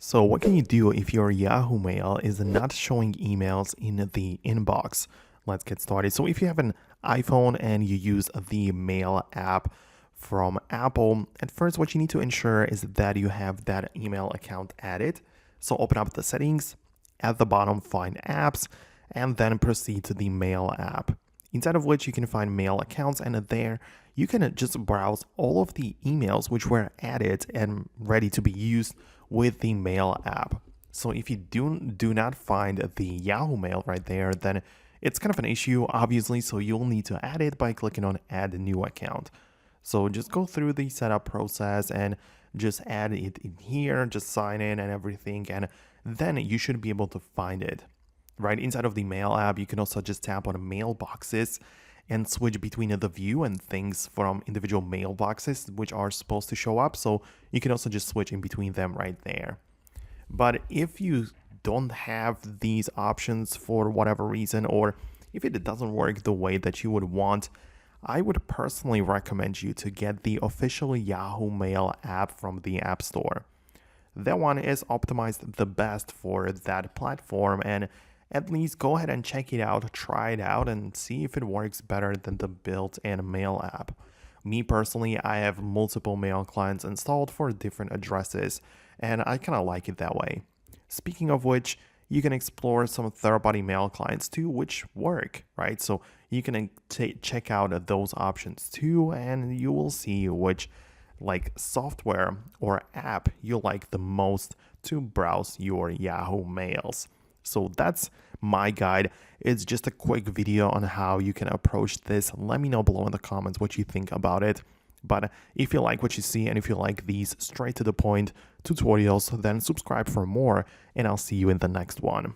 So what can you do if your Yahoo Mail is not showing emails in the inbox? Let's get started. So if you have an iPhone and you use the Mail app from Apple, at first what you need to ensure is that you have that email account added. So open up the settings, at the bottom find apps, and then proceed to the Mail app. Inside of which you can find mail accounts, and there you can just browse all of the emails which were added and ready to be used with the Mail app. So if you do not find the Yahoo Mail right there, then it's kind of an issue, obviously. So you'll need to add it by clicking on Add a New Account. So just go through the setup process and just add it in here, just sign in and everything, and then you should be able to find it. Right inside of the Mail app, you can also just tap on mailboxes and switch between the view and things from individual mailboxes which are supposed to show up. So you can also just switch in between them right there. But if you don't have these options for whatever reason, or if it doesn't work the way that you would want, I would personally recommend you to get the official Yahoo Mail app from the App Store. That one is optimized the best for that platform, and at least go ahead and check it out, try it out, and see if it works better than the built-in Mail app. Me personally, I have multiple mail clients installed for different addresses, and I kind of like it that way. Speaking of which, you can explore some third-party mail clients too, which work, right? So you can check out those options too, and you will see which software or app you like the most to browse your Yahoo mails. So that's my guide. It's just a quick video on how you can approach this. Let me know below in the comments what you think about it. But if you like what you see and if you like these straight to the point tutorials, then subscribe for more, and I'll see you in the next one.